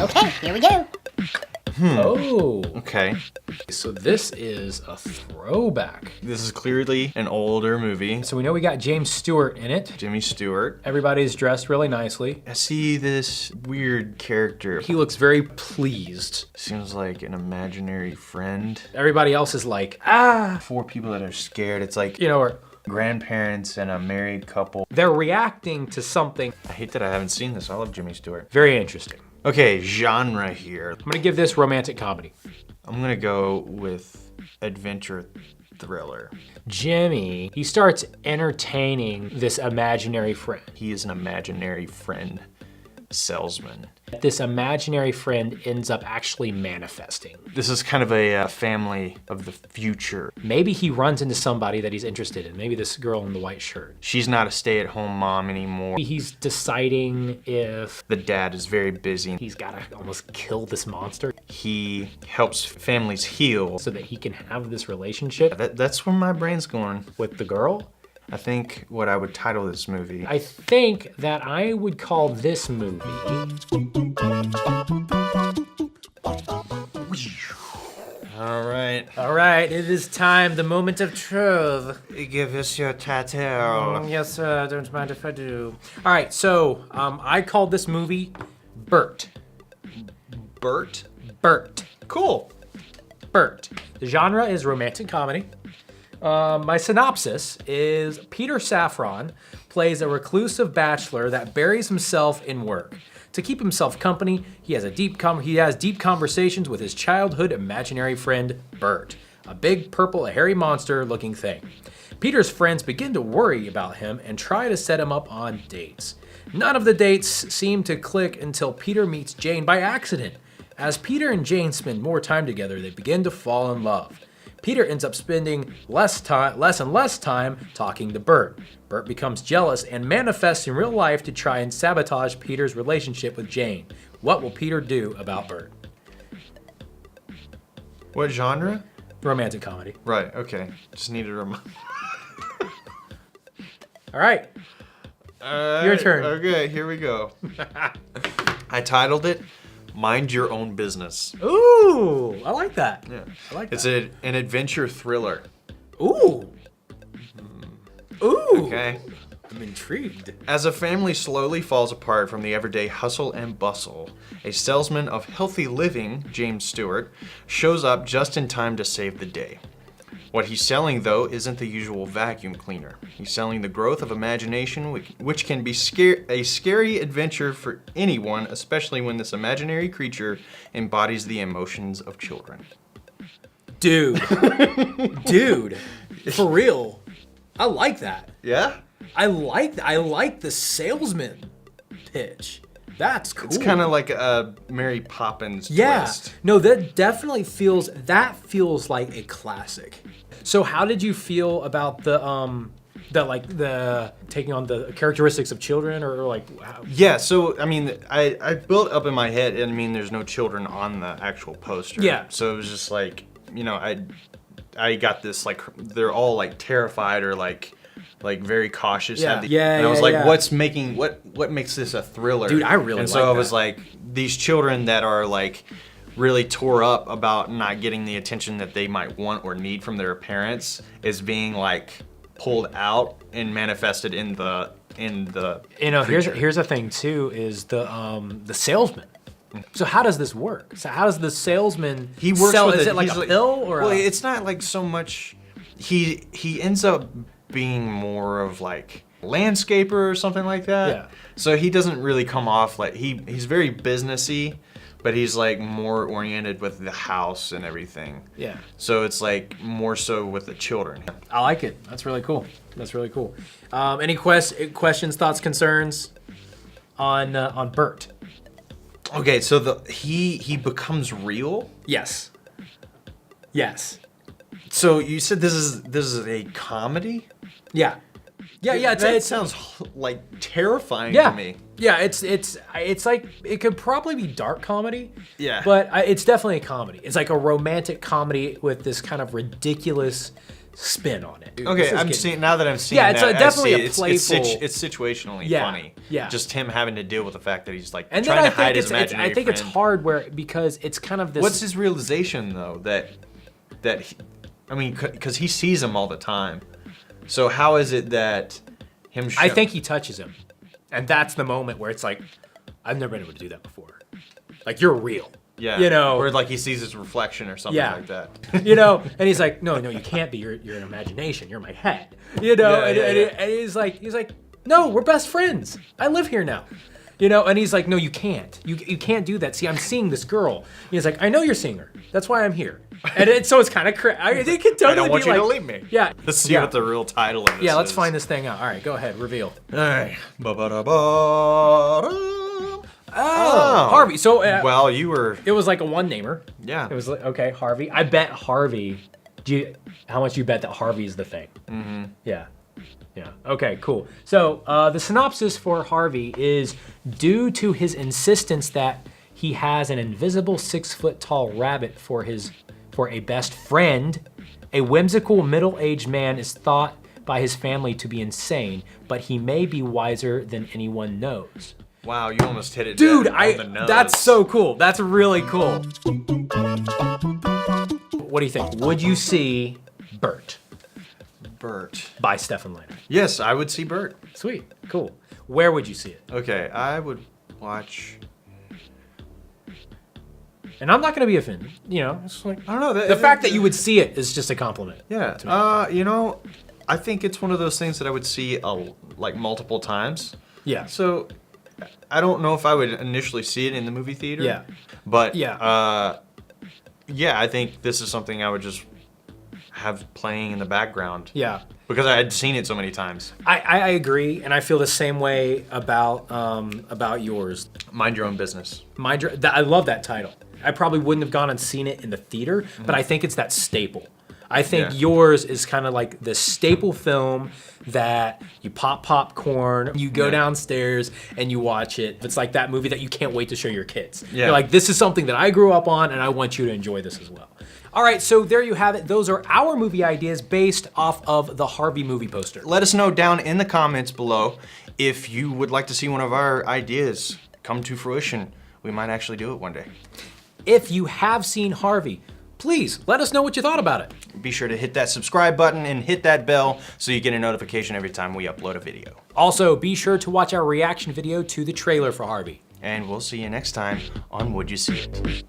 Okay, here we go. Oh. Okay. So this is a throwback. This is clearly an older movie. So we know we got James Stewart in it. Jimmy Stewart. Everybody's dressed really nicely. I see this weird character. He looks very pleased. Seems like an imaginary friend. Everybody else is like, ah. Four people that are scared. It's like, You know, or grandparents and a married couple. they're reacting to something I hate that I haven't seen this. I love Jimmy Stewart. very interesting. Okay, genre here. I'm gonna give this romantic comedy. I'm gonna go with adventure thriller. Jimmy, he starts entertaining this imaginary friend. He is an imaginary friend salesman. This imaginary friend ends up actually manifesting. This is kind of a family of the future. Maybe he runs into somebody that he's interested in. Maybe this girl in the white shirt. She's not a stay-at-home mom anymore. He's deciding if The dad is very busy. he's gotta almost kill this monster He helps families heal. so that he can have this relationship That's where my brain's going. with the girl. I think what I would title this movie. I think that I would call this movie All Alright, it is time, the moment of truth. give us your title. Yes, sir, don't mind if I do. Alright, so I called this movie Burt. Burt. Burt. Cool. Burt. The genre is romantic comedy. My synopsis is Peter Safran plays a reclusive bachelor that buries himself in work. To keep himself company, he has deep conversations with his childhood imaginary friend, Burt, a big purple hairy monster looking thing. Peter's friends begin to worry about him and try to set him up on dates. None of the dates seem to click until Peter meets Jane by accident. As Peter and Jane spend more time together, they begin to fall in love. Peter ends up spending less and less time talking to Burt. Burt becomes jealous and manifests in real life to try and sabotage Peter's relationship with Jane. What will Peter do about Burt? What genre? Romantic comedy. Right, okay. Just needed a reminder. All right. Your turn. Okay, here we go. I titled it Mind Your Own Business. Ooh, I like that. Yeah. I like It's that. an adventure thriller. Ooh. Ooh. Okay. I'm intrigued. As a family slowly falls apart from the everyday hustle and bustle, a salesman of healthy living, James Stewart, shows up just in time to save the day. What he's selling, though, isn't the usual vacuum cleaner. He's selling the growth of imagination, which can be a scary adventure for anyone, especially when this imaginary creature embodies the emotions of children. Dude. Dude. For real. I like that. Yeah? I like the salesman pitch. That's cool. It's kind of like a Mary Poppins twist. No, that definitely feels like a classic. So how did you feel about the taking on the characteristics of children or like how? Yeah, so I mean, I built up in my head, and I mean, there's no children on the actual poster. Yeah. So it was just like, you know, I got this like they're all like terrified or like very cautious. Yeah. And I was like, Yeah. what makes this a thriller? Dude, I really And so like I was that. like, these children that are like really tore up about not getting the attention that they might want or need from their parents is being like pulled out and manifested in the You know, creature. here's the thing too is the salesman. So how does this work? So how does the salesman He works sell? with Is it like he's a pill or well, a... it's not like so much. He ends up being more of like landscaper or something like that. Yeah. So he doesn't really come off like he's very businessy, but he's like more oriented with the house and everything. Yeah. So it's like more so with the children. I like it. That's really cool. That's really cool. Any questions, thoughts, concerns on Burt? Okay, so he becomes real. Yes. Yes. So you said this is a comedy? Yeah. Yeah. That sounds like terrifying yeah. to me. Yeah, it's like it could probably be dark comedy. Yeah. But it's definitely a comedy. It's like a romantic comedy with this kind of ridiculous spin on it. Dude, Okay, I'm seeing now that I'm seeing. Yeah, it's that, definitely I see, a playful. It's situationally Yeah, funny. yeah. Just him having to deal with the fact that he's like And trying then to hide his imaginary I think it's friend. hard because it's kind of this. What's his realization though that he, I mean, because he sees him all the time. So how is it that him? I think he touches him, and that's the moment where it's like, I've never been able to do that before. Like you're real. Yeah. You know. Or like he sees his reflection or something Yeah. like that. You know, and he's like, no, you can't be. You're an imagination. You're my head. You know, and he's like, no, we're best friends. I live here now. You know, and he's like, no, you can't. You can't do that. See, I'm seeing this girl. He's like, I know you're seeing her. That's why I'm here. And so it's kind of crazy. It could totally I don't want be you like, to leave me. Yeah. Let's see what the real title of this is. Yeah, let's find this thing out. All right, go ahead, reveal. All right. Oh, Harvey. So Well, you were. it was like a one-namer. Yeah. It was like, okay, Harvey. I bet Harvey. How much you bet that Harvey is the thing? Mm-hmm. Yeah. Yeah. Okay, cool. So the synopsis for Harvey is due to his insistence that he has an invisible 6-foot-tall rabbit for a best friend, a whimsical middle-aged man is thought by his family to be insane, but he may be wiser than anyone knows. Wow, you almost hit it. Dude, dead on the nose. that's so cool. That's really cool. What do you think? Would you see Burt Burt. by Stefan Leonard? Yes, I would see Burt. Sweet, cool. Where would you see it? Okay, I would watch. And I'm not gonna be offended. You know, it's like I don't know. the fact that you would see it is just a compliment. Yeah. You know, I think it's one of those things that I would see like multiple times. Yeah. So I don't know if I would initially see it in the movie theater. Yeah. But Yeah. yeah, I think this is something I would just have playing in the background. Yeah. Because I had seen it so many times. I agree, and I feel the same way about yours. Mind your own business. I love that title. I probably wouldn't have gone and seen it in the theater, but I think it's that staple. I think yours is kind of like the staple film that you pop popcorn, you go downstairs and you watch it. It's like that movie that you can't wait to show your kids. Yeah. You're like, this is something that I grew up on and I want you to enjoy this as well. All right, so there you have it. Those are our movie ideas based off of the Harvey movie poster. Let us know down in the comments below if you would like to see one of our ideas come to fruition. We might actually do it one day. If you have seen Harvey, please let us know what you thought about it. Be sure to hit that subscribe button and hit that bell so you get a notification every time we upload a video. Also, be sure to watch our reaction video to the trailer for Harvey. And we'll see you next time on Would You See It?